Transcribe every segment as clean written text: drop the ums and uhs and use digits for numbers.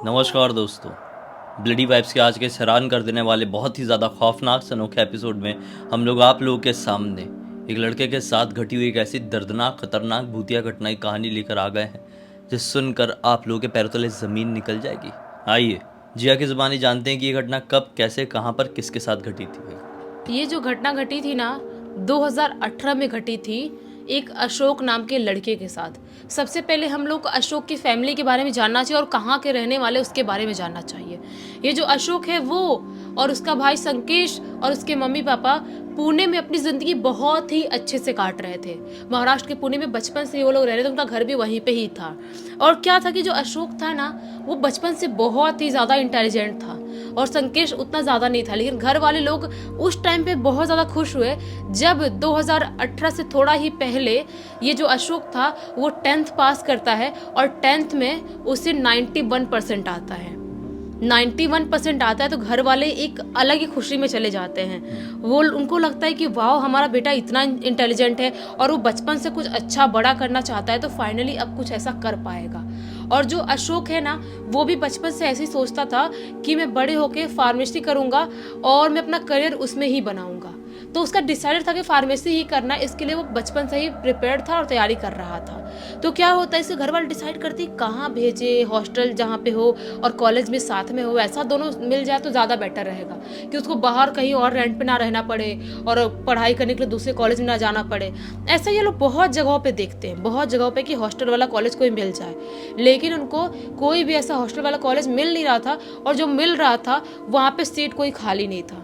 नमस्कार दोस्तों। Bloody vibes के आज के हैरान कर देने वाले बहुत ही ज़्यादा खौफनाक अनोखे एपिसोड में हम लोग आप लोगों के सामने एक लड़के के साथ घटी हुई एक ऐसी दर्दनाक खतरनाक भूतिया घटना की कहानी लेकर आ गए हैं जिस सुनकर आप लोगों के पैरों तले ज़मीन निकल जाएगी। आइए जिया की ज़ुबानी जानते हैं कि ये घटना कब, कैसे, कहाँ पर, किसके साथ घटी थी। ये जो घटना घटी थी ना 2018 में घटी थी एक अशोक नाम के लड़के के साथ। सबसे पहले हम लोग को अशोक की फैमिली के बारे में जानना चाहिए और कहाँ के रहने वाले उसके बारे में जानना चाहिए। ये जो अशोक है वो और उसका भाई संकेश और उसके मम्मी पापा पुणे में अपनी ज़िंदगी बहुत ही अच्छे से काट रहे थे। महाराष्ट्र के पुणे में बचपन से वो लोग रह रहे थे, उनका घर भी वहीं पे ही था। और क्या था कि जो अशोक था ना वो बचपन से बहुत ही ज़्यादा इंटेलिजेंट था और संकेश उतना ज़्यादा नहीं था, लेकिन घर वाले लोग उस टाइम पे बहुत ज़्यादा खुश हुए जब 2018 से थोड़ा ही पहले ये जो अशोक था वो 10th पास करता है और 10th में उसे 91% आता है। 91% आता है तो घर वाले एक अलग ही खुशी में चले जाते हैं। वो उनको लगता है कि वाह हमारा बेटा इतना इंटेलिजेंट है और वो बचपन से कुछ अच्छा बड़ा करना चाहता है तो फाइनली अब कुछ ऐसा कर पाएगा। और जो अशोक है ना वो भी बचपन से ऐसे ही सोचता था कि मैं बड़े होके फार्मेसी करूँगा और मैं अपना करियर उसमें ही बनाऊँगा। तो उसका डिसाइडेड था कि फार्मेसी ही करना, इसके लिए वो बचपन से ही प्रिपेयर्ड था और तैयारी कर रहा था। तो क्या होता है इसके घर वाले डिसाइड करते कहाँ भेजे, हॉस्टल जहाँ पे हो और कॉलेज भी साथ में हो, ऐसा दोनों मिल जाए तो ज़्यादा बेटर रहेगा कि उसको बाहर कहीं और रेंट पे ना रहना पड़े और पढ़ाई करने के लिए दूसरे कॉलेज में ना जाना पड़े। ऐसा ये लोग बहुत जगहों पे देखते हैं, बहुत जगहों पे कि हॉस्टल वाला कॉलेज कोई मिल जाए, लेकिन उनको कोई भी ऐसा हॉस्टल वाला कॉलेज मिल नहीं रहा था और जो मिल रहा था वहाँ पे सीट कोई खाली नहीं था।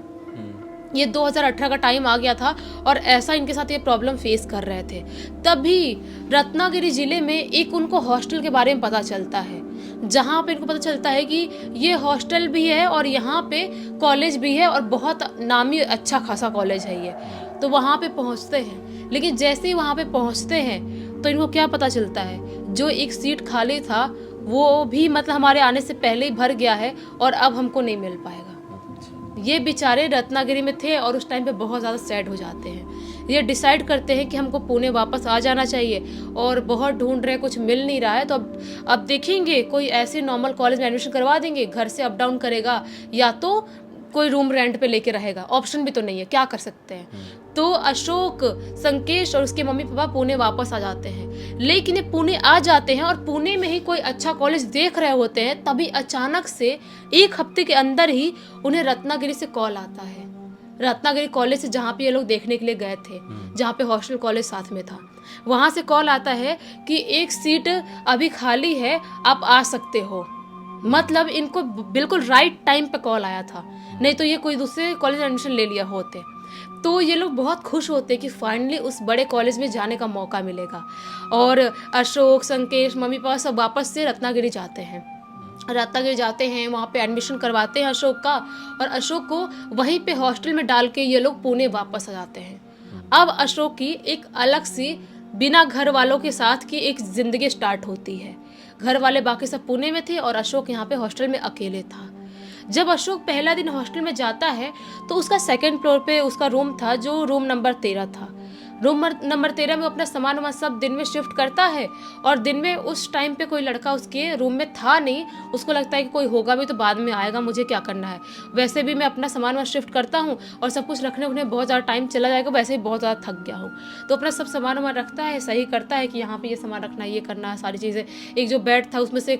ये 2018 का टाइम आ गया था और ऐसा इनके साथ ये प्रॉब्लम फेस कर रहे थे। तभी रत्नागिरी जिले में एक उनको हॉस्टल के बारे में पता चलता है, जहाँ पे इनको पता चलता है कि ये हॉस्टल भी है और यहाँ पे कॉलेज भी है और बहुत नामी अच्छा खासा कॉलेज है ये। तो वहाँ पे पहुँचते हैं, लेकिन जैसे ही वहाँ पे पहुँचते हैं तो इनको क्या पता चलता है, जो एक सीट खाली था वो भी मतलब हमारे आने से पहले ही भर गया है और अब हमको नहीं मिल पाएगा। ये बेचारे रत्नागिरी में थे और उस टाइम पे बहुत ज़्यादा सैड हो जाते हैं। ये डिसाइड करते हैं कि हमको पुणे वापस आ जाना चाहिए और बहुत ढूंढ रहे, कुछ मिल नहीं रहा है। तो अब देखेंगे कोई ऐसे नॉर्मल कॉलेज में एडमिशन करवा देंगे, घर से अप डाउन करेगा या तो कोई रूम रेंट पे लेके रहेगा, ऑप्शन भी तो नहीं है, क्या कर सकते हैं। तो अशोक, संकेश और उसके मम्मी पापा पुणे वापस आ जाते हैं। लेकिन ये पुणे आ जाते हैं और पुणे में ही कोई अच्छा कॉलेज देख रहे होते हैं, तभी अचानक से एक हफ्ते के अंदर ही उन्हें रत्नागिरी से कॉल आता है। रत्नागिरी कॉलेज से जहाँ पे ये लोग देखने के लिए गए थे, जहाँ पे हॉस्टल कॉलेज साथ में था, वहाँ से कॉल आता है कि एक सीट अभी खाली है, आप आ सकते हो। मतलब इनको बिल्कुल राइट टाइम पे कॉल आया था, नहीं तो ये कोई दूसरे कॉलेज में एडमिशन ले लिया होते। तो ये लोग बहुत खुश होते कि फाइनली उस बड़े कॉलेज में जाने का मौका मिलेगा। और अशोक, संकेश, मम्मी पापा सब वापस से रत्नागिरी जाते हैं। रत्नागिरी जाते हैं, वहाँ पे एडमिशन करवाते हैं अशोक का और अशोक को वहीं पे हॉस्टल में डाल के ये लोग पुणे वापस आ जाते हैं। अब अशोक की एक अलग सी बिना घर वालों के साथ की एक ज़िंदगी स्टार्ट होती है। घर वाले बाकी सब पुणे में थे और अशोक यहाँ पे हॉस्टल में अकेले था। जब अशोक पहला दिन हॉस्टल में जाता है तो उसका सेकंड फ्लोर पे उसका रूम था, जो रूम नंबर 13 था। रूम नंबर 13 में अपना सामान वामान सब दिन में शिफ्ट करता है और दिन में उस टाइम पे कोई लड़का उसके रूम में था नहीं। उसको लगता है कि कोई होगा भी तो बाद में आएगा, मुझे क्या करना है, वैसे भी मैं अपना सामान वामान शिफ्ट करता हूँ और सब कुछ रखने उन्हें बहुत ज़्यादा टाइम चला जाएगा, वैसे ही बहुत ज़्यादा थक गया हूँ। तो अपना सब सामान वामान रखता है, सही करता है कि यहाँ पे ये सामान रखना है, ये करना है, सारी चीज़ें। एक जो बेड था उसमें से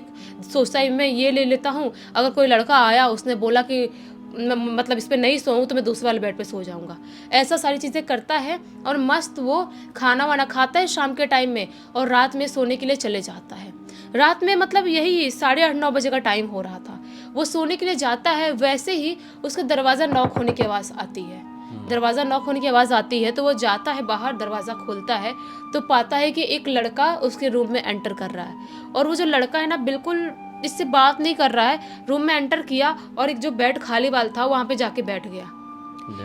सोचता है मैं ये ले लेता हूँ, अगर कोई लड़का आया उसने बोला कि मतलब इस पे नहीं सोऊं तो मैं दूसरे वाले बेड पे सो जाऊंगा, ऐसा सारी चीज़ें करता है। और मस्त वो खाना वाना खाता है शाम के टाइम में और रात में सोने के लिए चले जाता है। रात में मतलब यही 8:30-9 बजे का टाइम हो रहा था, वो सोने के लिए जाता है। वैसे ही उसका दरवाज़ा नॉक होने की आवाज़ आती है। दरवाज़ा नॉक होने की आवाज़ आती है तो वो जाता है बाहर, दरवाज़ा खोलता है तो पाता है कि एक लड़का उसके रूम में एंटर कर रहा है। और वो जो लड़का है ना बिल्कुल इससे बात नहीं कर रहा है। रूम में एंटर किया और एक जो बेड खाली वाला था वहाँ पे जाके बैठ गया।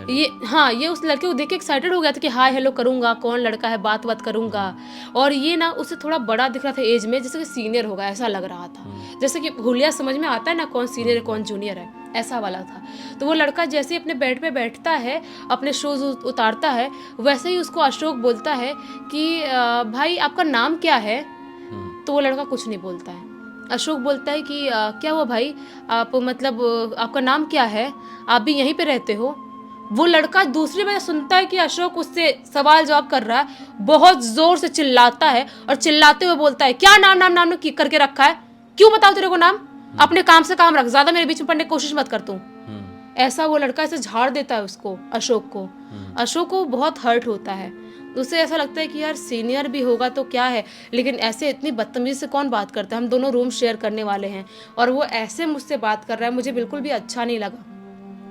ये उस लड़के को देख के एक्साइटेड हो गया था कि हाय हेलो करूंगा, कौन लड़का है, बात बात करूंगा। और ये ना उससे थोड़ा बड़ा दिख रहा था एज में, जैसे कि सीनियर होगा ऐसा लग रहा था। जैसे कि हुलिया समझ में आता है ना कौन सीनियर है कौन जूनियर है, ऐसा वाला था। तो वो लड़का जैसे ही अपने बेड पे बैठता है, अपने शूज उतारता है, वैसे ही उसको अशोक बोलता है कि भाई आपका नाम क्या है। तो वो लड़का कुछ नहीं बोलता है। अशोक बोलता है कि क्या हुआ भाई, आप मतलब आपका नाम क्या है, आप भी यहीं पे रहते हो? वो लड़का दूसरी बार सुनता है कि अशोक उससे सवाल जवाब कर रहा है, बहुत जोर से चिल्लाता है और चिल्लाते हुए बोलता है क्या नाम नाम नाम करके रखा है, क्यों बताओ तेरे को नाम, अपने काम से काम रख, ज्यादा मेरे बीच में पढ़ने की कोशिश मत कर तू। ऐसा वो लड़का ऐसे झाड़ देता है उसको, अशोक को। अशोक को बहुत हर्ट होता है, उसे ऐसा लगता है कि यार सीनियर भी होगा तो क्या है, लेकिन ऐसे इतनी बदतमीजी से कौन बात करता है, हम दोनों रूम शेयर करने वाले हैं और वो ऐसे मुझसे बात कर रहा है, मुझे बिल्कुल भी अच्छा नहीं लगा।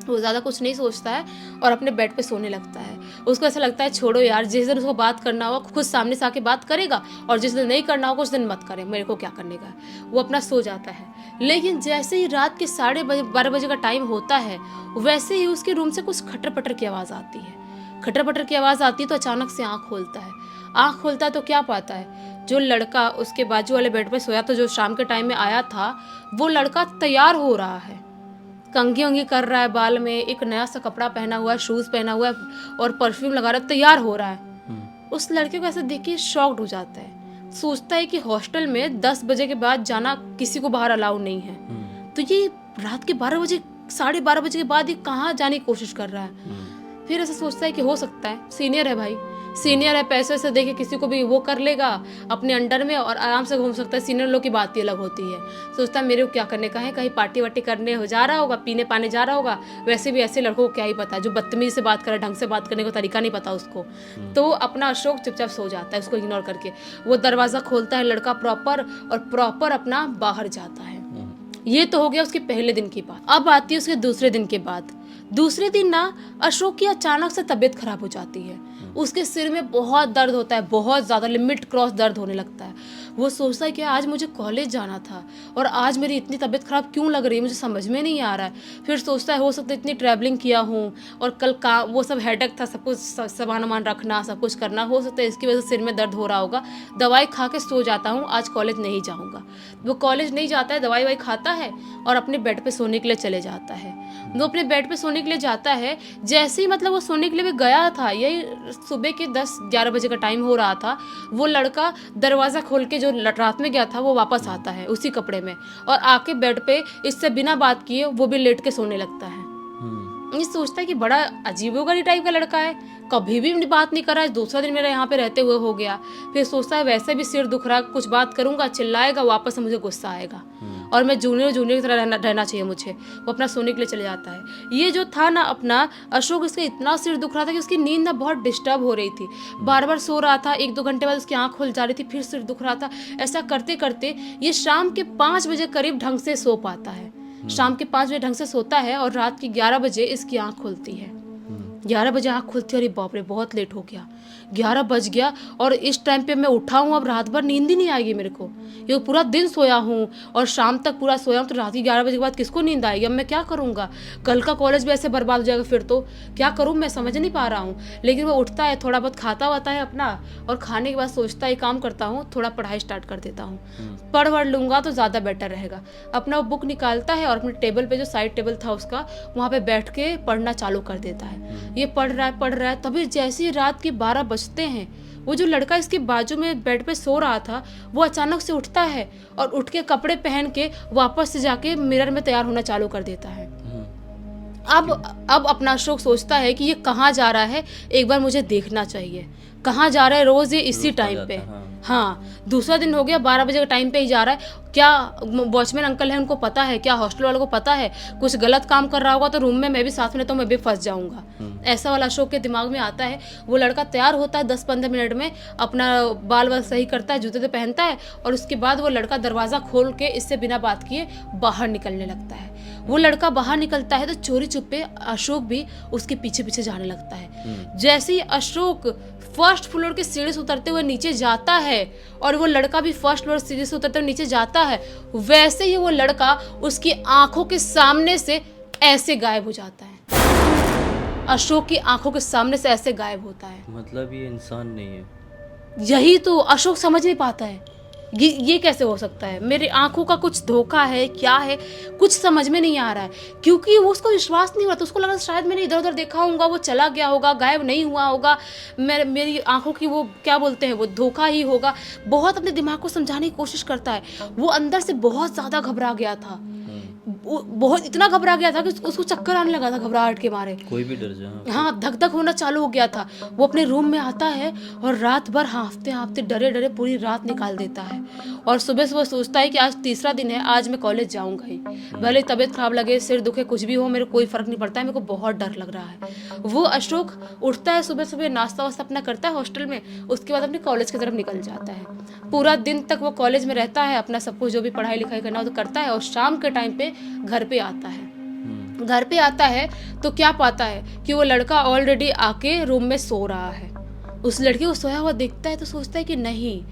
वो ज़्यादा कुछ नहीं सोचता है और अपने बेड पे सोने लगता है। उसको ऐसा लगता है छोड़ो यार, जिस दिन उसको बात करना होगा खुद सामने से आके बात करेगा और जिस दिन नहीं करना होगा उस दिन मत करे, मेरे को क्या करने का। वो अपना सो जाता है। लेकिन जैसे ही रात के 12:30 का टाइम होता है, वैसे ही उसके रूम से कुछ खटर पटर की आवाज़ आती है। खटर पटर की आवाज़ आती है तो अचानक से आँख खोलता है। आँख खोलता है तो क्या पाता है, जो लड़का उसके बाजू वाले बेड पे सोया था, जो शाम के टाइम में आया था, वो लड़का तैयार हो रहा है, कंघी उंगी कर रहा है, बाल में एक नया सा कपड़ा पहना हुआ है, शूज़ पहना हुआ है और परफ्यूम लगा रहा है, तैयार हो रहा है। उस लड़के को ऐसे देख के शॉक्ड हो जाता है, सोचता है कि हॉस्टल में 10 बजे के बाद जाना किसी को बाहर अलाउ नहीं है, तो ये रात के 12 बजे 12:30 के बाद ये कहाँ जाने की कोशिश कर रहा है। फिर ऐसा सोचता है कि हो सकता है सीनियर है भाई, सीनियर है, पैसे से देके किसी को भी वो कर लेगा अपने अंडर में और आराम से घूम सकता है। सीनियर लोग की बात ही अलग होती है। सोचता है मेरे को क्या करने का है, कहीं पार्टी वार्टी करने हो जा रहा होगा, पीने पाने जा रहा होगा। वैसे भी ऐसे लड़कों को क्या ही पता है, जो बदतमीजी से बात करे, ढंग से बात करने का तरीका नहीं पता उसको। तो अपना अशोक चुपचाप सो जाता है, उसको इग्नोर करके। वो दरवाज़ा खोलता है लड़का प्रॉपर, और प्रॉपर अपना बाहर जाता है। ये तो हो गया उसके पहले दिन की बात। अब आती है उसके दूसरे दिन के बाद। दूसरे दिन ना अशोक की अचानक से तबीयत खराब हो जाती है। उसके सिर में बहुत दर्द होता है, बहुत ज़्यादा लिमिट क्रॉस दर्द होने लगता है। वो सोचता है कि आज मुझे कॉलेज जाना था और आज मेरी इतनी तबीयत खराब क्यों लग रही है, मुझे समझ में नहीं आ रहा है। फिर सोचता है हो सकता है इतनी ट्रैवलिंग किया हूँ और कल का वो सब हेडेक था, सब कुछ सामान वामान रखना, सब कुछ करना, हो सकता है इसकी वजह से सिर में दर्द हो रहा होगा। दवाई खा के सो जाता हूँ, आज कॉलेज नहीं जाऊँगा। वो कॉलेज नहीं जाता है, दवाई खाता है और अपने बेड पे सोने के लिए चले जाता है। वो अपने बेड पे सोने के लिए जाता है। जैसे ही मतलब वो सोने के लिए भी गया था, यही सुबह के 10-11 बजे का टाइम हो रहा था, वो लड़का दरवाज़ा खोल के जो रात में गया था वो वापस आता है उसी कपड़े में, और आके बेड पे इससे बिना बात किए वो भी लेट के सोने लगता है। ये सोचता है कि बड़ा अजीबोगरीब टाइप का लड़का है, कभी भी बात नहीं कर रहा है, दूसरा दिन मेरा यहाँ पे रहते हुए हो गया। फिर सोचता है वैसे भी सिर दुख रहा, कुछ बात करूंगा चिल्लाएगा, वापस से मुझे गुस्सा आएगा और मैं जूनियर की तरह रहना चाहिए मुझे। वो अपना सोने के लिए चले जाता है। ये जो था ना अपना अशोक, इसका इतना सिर दुख रहा था कि उसकी नींद ना बहुत डिस्टर्ब हो रही थी, बार बार सो रहा था। 1-2 घंटे बाद उसकी आँख खुल जा रही थी, फिर सिर दुख रहा था। ऐसा करते करते ये शाम के 5 बजे करीब ढंग से सो पाता है। शाम के 5 बजे ढंग से सोता है और रात के 11 बजे इसकी आँख खुलती है। 11 बजे आँख खुलती है, अरे बाप रे बहुत लेट हो गया, 11 बज गया और इस टाइम पे मैं उठा हूँ, अब रात भर नींद ही नहीं आएगी मेरे को। ये पूरा दिन सोया हूँ और शाम तक पूरा सोया हूँ, तो रात के 11 बजे के बाद किसको नींद आएगी, अब मैं क्या करूँगा, कल का कॉलेज भी ऐसे बर्बाद हो जाएगा, फिर तो क्या करूँ मैं समझ नहीं पा रहा हूँ। लेकिन वो उठता है, थोड़ा बहुत खाता वाता है अपना, और खाने के बाद सोचता है काम करता हूँ, थोड़ा पढ़ाई स्टार्ट कर देता हूँ, पढ़ वढ़ लूँगा तो ज़्यादा बेटर रहेगा। अपना वो बुक निकालता है और अपने टेबल पे जो साइड टेबल था उसका, वहाँ पे बैठ के पढ़ना चालू कर देता है। ये पढ़ रहा है, तभी जैसे ही रात के 12 बजते हैं, वो जो लड़का इसके बाजू में बेड पे सो रहा था वो अचानक से उठता है और उठ के कपड़े पहन के वापस से जाके मिरर में तैयार होना चालू कर देता है। अब अपना अशोक सोचता है कि ये कहाँ जा रहा है, एक बार मुझे देखना चाहिए, कहाँ जा रहा है रोज ये इसी टाइम पे। हाँ, दूसरा दिन हो गया, 12 बजे का टाइम पे ही जा रहा है। क्या वॉचमैन अंकल है, उनको पता है, क्या हॉस्टल वालों को पता है, कुछ गलत काम कर रहा होगा तो रूम में मैं भी साथ में तो मैं भी फंस जाऊंगा, ऐसा वाला अशोक के दिमाग में आता है। वो लड़का तैयार होता है 10-15 मिनट में, अपना बाल वाल सही करता है, जूते तो पहनता है, और उसके बाद वो लड़का दरवाज़ा खोल के इससे बिना बात किए बाहर निकलने लगता है। वो लड़का बाहर निकलता है तो चोरी चुप्पे अशोक भी उसके पीछे पीछे जाने लगता है। जैसे ही अशोक फर्स्ट फ्लोर के सीढ़ी से उतरते हुए नीचे जाता है और वो लड़का भी फर्स्ट फ्लोर सीढ़ी से उतरते हुए नीचे जाता है, वैसे ही वो लड़का उसकी आंखों के सामने से ऐसे गायब हो जाता है। अशोक की आंखों के सामने से ऐसे गायब होता है। मतलब ये इंसान नहीं है। यही तो अशोक समझ नहीं पाता है ये कैसे हो सकता है? मेरी आंखों का कुछ धोखा है, क्या है, कुछ समझ में नहीं आ रहा है, क्योंकि वो उसको विश्वास नहीं हो रहा था। उसको लगा शायद मैंने इधर उधर देखा होगा, वो चला गया होगा, गायब नहीं हुआ होगा, मेरी आंखों की वो क्या बोलते हैं, वो धोखा ही होगा। बहुत अपने दिमाग को समझाने की कोशिश करता है। वो अंदर से बहुत ज़्यादा घबरा गया था, बहुत इतना घबरा गया था कि उसको चक्कर आने लगा था घबराहट के मारे। कोई भी डर जाए। हाँ, धक धक होना चालू हो गया था। वो अपने रूम में आता है और रात भर हाँफते हाँफते डरे डरे पूरी रात निकाल देता है। और सुबह सुबह सोचता है कि आज तीसरा दिन है, आज मैं कॉलेज जाऊंगा ही, भले तबीयत खराब लगे, सिर दुखे, कुछ भी हो, मेरे कोई फर्क नहीं पड़ता है, मेरे को बहुत डर लग रहा है। वो अशोक उठता है सुबह सुबह, नाश्ता वास्ता अपना करता है हॉस्टल में, उसके बाद अपने कॉलेज की तरफ निकल जाता है। पूरा दिन तक वो कॉलेज में रहता है, अपना सब कुछ जो भी पढ़ाई लिखाई करना हो तो करता है, और शाम के टाइम पे घर पे आता है। घर पे आता है तो क्या पाता है कि वो लड़का ऑलरेडी आके रूम में सो रहा है। उस लड़के को सोया हुआ देखता है तो सोचता है कि नहीं,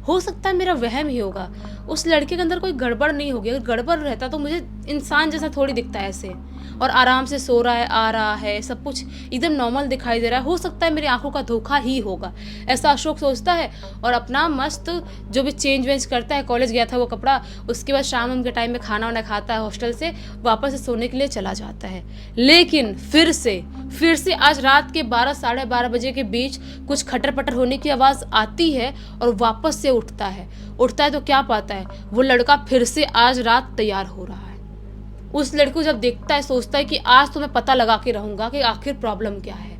हो सकता है मेरा वहम ही होगा, उस लड़के के अंदर कोई गड़बड़ नहीं होगी। अगर गड़बड़ रहता तो मुझे इंसान जैसा थोड़ी दिखता है ऐसे, और आराम से सो रहा है, आ रहा है, सब कुछ एकदम नॉर्मल दिखाई दे रहा है, हो सकता है मेरी आंखों का धोखा ही होगा, ऐसा अशोक सोचता है। और अपना मस्त जो भी चेंज वेंज करता है, कॉलेज गया था वो कपड़ा, उसके बाद शाम के टाइम में खाना वाना खाता है, हॉस्टल से वापस से सोने के लिए चला जाता है। लेकिन फिर से आज रात के 12 साढ़े 12 बजे के बीच कुछ खटर पटर होने की आवाज़ आती है और वापस से उठता है तो क्या पाता है, वो लड़का फिर से आज रात तैयार हो रहा है। उस लड़के को जब देखता है सोचता है कि आज तो मैं पता लगा के रहूंगा कि आखिर प्रॉब्लम क्या है।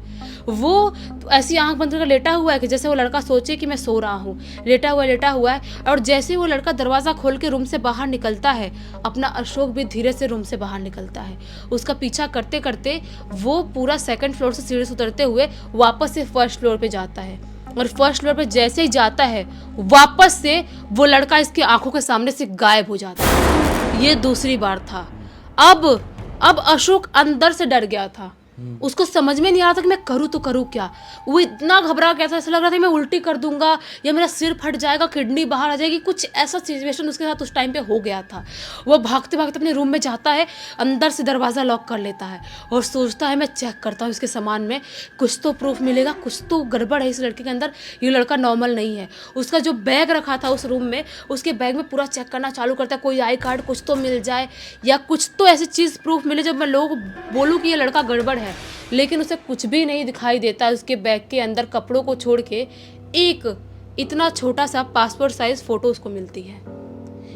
वो ऐसी आंख बंद कर लेटा हुआ है कि जैसे वो लड़का सोचे कि मैं सो रहा हूँ, लेटा हुआ है। और जैसे वो लड़का दरवाज़ा खोल के रूम से बाहर निकलता है, अपना अशोक भी धीरे से रूम से बाहर निकलता है। उसका पीछा करते करते वो पूरा सेकंड फ्लोर से सीढ़ी से उतरते हुए वापस से फर्स्ट फ्लोर पे जाता है। और फर्स्ट फ्लोर पे जैसे ही जाता है, वापस से वो लड़का इसकी आंखों के सामने से गायब हो जाता है। ये दूसरी बार था। अब अशोक अंदर से डर गया था। उसको समझ में नहीं आ रहा था कि मैं करूँ तो करूँ क्या। वो इतना घबरा गया था, ऐसा लग रहा था कि मैं उल्टी कर दूंगा या मेरा सिर फट जाएगा, किडनी बाहर आ जाएगी, कुछ ऐसा सिचुएशन उसके साथ उस टाइम पे हो गया था। वो भागते भागते अपने रूम में जाता है, अंदर से दरवाज़ा लॉक कर लेता है और सोचता है मैं चेक करता हूँ इसके सामान में, कुछ तो प्रूफ मिलेगा, कुछ तो गड़बड़ है इस लड़के के अंदर, ये लड़का नॉर्मल नहीं है। उसका जो बैग रखा था उस रूम में, उसके बैग में पूरा चेक करना चालू करता है, कोई आई कार्ड कुछ तो मिल जाए या कुछ तो ऐसी चीज़ प्रूफ मिले जब मैं लोगों को बोलूँ कि ये लड़का गड़बड़ है। लेकिन उसे कुछ भी नहीं दिखाई देता। उसके बैग के अंदर कपड़ों को छोड़ के एक इतना छोटा सा पासपोर्ट साइज फोटो उसको मिलती है।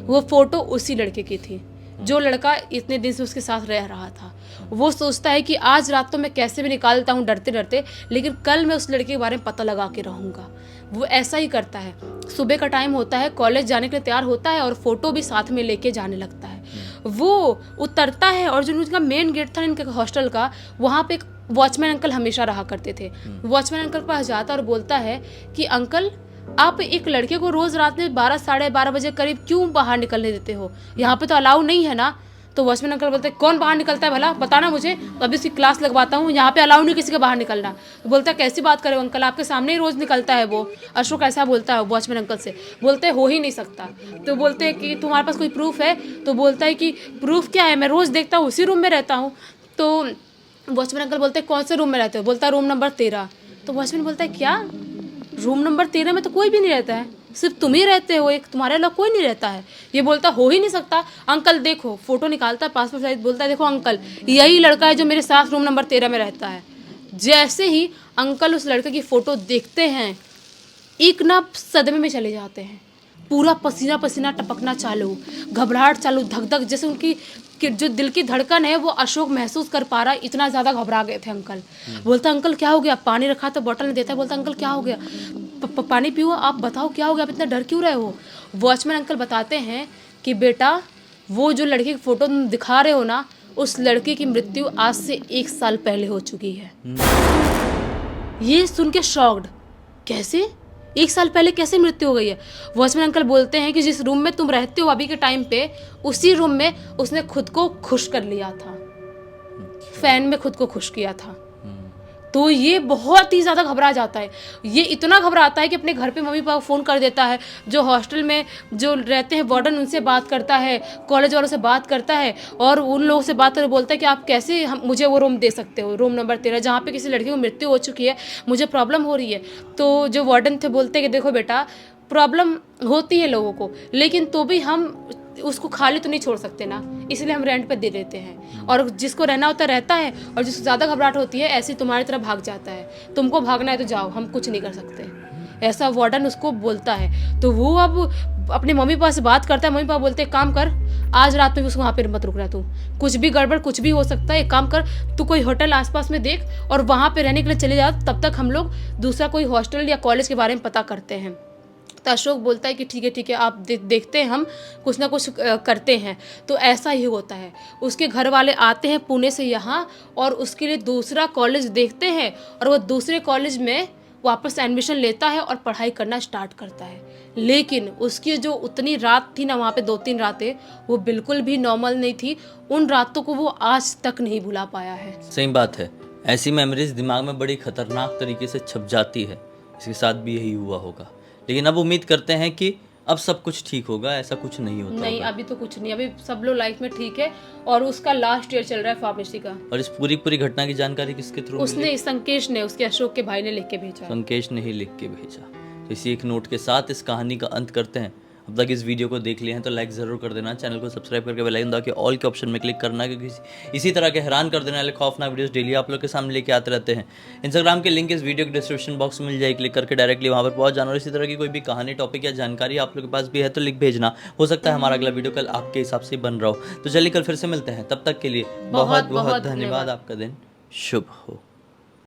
वो फोटो उसी लड़के की थी जो लड़का इतने दिन से उसके साथ रह रहा था। वो सोचता है कि आज रात तो मैं कैसे भी निकालता हूँ डरते डरते, लेकिन कल मैं उस लड़के के बारे में पता लगा के रहूँगा। वो ऐसा ही करता है। सुबह का टाइम होता है, कॉलेज जाने के लिए तैयार होता है और फोटो भी साथ में लेके जाने लगता है। वो उतरता है और जो उनका मेन गेट था इनके हॉस्टल का, वहाँ पे एक वॉचमैन अंकल हमेशा रहा करते थे। वॉचमैन अंकल के पास जाता और बोलता है कि अंकल, आप एक लड़के को रोज रात में 12 साढ़े 12 बजे करीब क्यों बाहर निकलने देते हो? यहाँ पे तो अलाउ नहीं है ना। तो वॉचमैन अंकल बोलते हैं, कौन बाहर निकलता है भला, बताना मुझे, तो अभी उसकी क्लास लगवाता हूँ, यहाँ पे अलाउ नहीं किसी के बाहर निकलना। तो बोलता है कैसी बात करे अंकल, आपके सामने ही रोज निकलता है वो। अशोक ऐसा बोलता है वॉचमैन अंकल से। बोलते हो ही नहीं सकता। तो बोलते हैं कि तुम्हारे पास कोई प्रूफ है? तो बोलता है कि प्रूफ क्या है, मैं रोज देखता हूँ, उसी रूम में रहता हूँ। तो वॉचमैन अंकल बोलते हैं कौन से रूम में रहते हो? बोलता है रूम नंबर 13। तो वॉचमैन बोलता है क्या, रूम नंबर 13 में तो कोई भी नहीं रहता है, सिर्फ तुम ही रहते हो, एक तुम्हारे अलावा कोई नहीं रहता है। ये बोलता हो ही नहीं सकता। अंकल देखो, फोटो निकालता है पासपोर्ट साइज, बोलता है देखो अंकल, यही लड़का है जो मेरे साथ रूम नंबर 13 में रहता है। जैसे ही अंकल उस लड़के की फ़ोटो देखते हैं, एक ना सदमे में चले जाते हैं। पूरा पसीना पसीना टपकना चालू, घबराहट चालू, धक धक, जैसे उनकी जो दिल की धड़कन है वो अशोक महसूस कर पा रहा है, इतना ज़्यादा घबरा गए थे अंकल। बोलता अंकल क्या हो गया? पानी रखा तो बॉटल नहीं देता। बोलता अंकल क्या हो गया? पानी पियो, आप बताओ क्या हो गया, आप इतना डर क्यों रहे हो? वॉचमैन अंकल बताते हैं कि बेटा, वो जो लड़के की फ़ोटो तुम दिखा रहे हो ना, उस लड़के की मृत्यु आज से 1 साल पहले हो चुकी है। ये सुन के शॉक्ड, कैसे 1 साल पहले कैसे मृत्यु हो गई है? वॉचमैन अंकल बोलते हैं कि जिस रूम में तुम रहते हो अभी के टाइम पे, उसी रूम में उसने खुद को खुश कर लिया था, फैन में खुद को खुश किया था। तो ये बहुत ही ज़्यादा घबरा जाता है। ये इतना घबराता है कि अपने घर पे मम्मी पापा फ़ोन कर देता है, जो हॉस्टल में जो रहते हैं वार्डन उनसे बात करता है, कॉलेज वालों से बात करता है, और उन लोगों से बात करके बोलता है कि आप कैसे मुझे वो रूम दे सकते हो, रूम नंबर 13, जहाँ पे किसी लड़की को मृत्यु हो चुकी है, मुझे प्रॉब्लम हो रही है। तो जो वार्डन थे बोलते हैं कि देखो बेटा, प्रॉब्लम होती है लोगों को, लेकिन तो भी हम उसको खाली तो नहीं छोड़ सकते ना, इसलिए हम रेंट पे दे देते हैं। और जिसको रहना होता रहता है, और जिसको ज़्यादा घबराहट होती है ऐसे तुम्हारी तरह भाग जाता है। तुमको भागना है तो जाओ, हम कुछ नहीं कर सकते, ऐसा वार्डन उसको बोलता है। तो वो अब अपने मम्मी पापा से बात करता है, मम्मी पापा बोलते हैं काम कर, आज रात में भी उसको वहाँ पे मत रुकना, तू कुछ भी गड़बड़ कुछ भी हो सकता है, एक काम कर तू कोई होटल आसपास में देख और वहाँ पे रहने के लिए चले जाओ, तब तक हम लोग दूसरा कोई हॉस्टल या कॉलेज के बारे में पता करते हैं। तो अशोक बोलता है कि ठीक है आप देखते हैं, हम कुछ ना कुछ करते हैं। तो ऐसा ही होता है, उसके घर वाले आते हैं पुणे से यहाँ और उसके लिए दूसरा कॉलेज देखते हैं, और वो दूसरे कॉलेज में वापस एडमिशन लेता है और पढ़ाई करना स्टार्ट करता है। लेकिन उसकी जो उतनी रात थी ना वहाँ पे 2-3 रातें, वो बिल्कुल भी नॉर्मल नहीं थी। उन रातों को वो आज तक नहीं भुला पाया है। सही बात है, ऐसी मेमोरीज दिमाग में बड़ी खतरनाक तरीके से छप जाती है। इसके साथ भी यही हुआ होगा, लेकिन अब उम्मीद करते हैं कि अब सब कुछ ठीक होगा। ऐसा कुछ नहीं होता नहीं होगा। अभी तो कुछ नहीं, अभी सब लोग लाइफ में ठीक है, और उसका लास्ट ईयर चल रहा है फार्मेसी का। और इस पूरी घटना की जानकारी किसके थ्रू मिली? उसने संकेश ने, उसके अशोक के भाई ने लिख के भेजा। संकेश ने ही लिख के भेजा। तो इसी एक नोट के साथ इस कहानी का अंत करते हैं। अब तक इस वीडियो को देख लिए हैं तो लाइक ज़रूर कर देना, चैनल को सब्सक्राइब करके बेल आइकन दबा के ऑल के ऑप्शन में क्लिक करना, क्योंकि इसी तरह के हैरान कर देने वाले खौफनाक वीडियोस डेली आप लोग के सामने लेके आते रहते हैं। इंस्टाग्राम के लिंक इस वीडियो के डिस्क्रिप्शन बॉक्स में मिल जाए, क्लिक करके डायरेक्टली वहाँ पर पहुँच जाना। और इसी तरह की कोई भी कहानी, टॉपिक या जानकारी आप लोग के पास भी है तो लिख भेजना। हो सकता है हमारा अगला वीडियो कल आपके हिसाब से बन रहा हो। तो चलिए कल फिर से मिलते हैं, तब तक के लिए बहुत बहुत धन्यवाद। आपका दिन शुभ हो।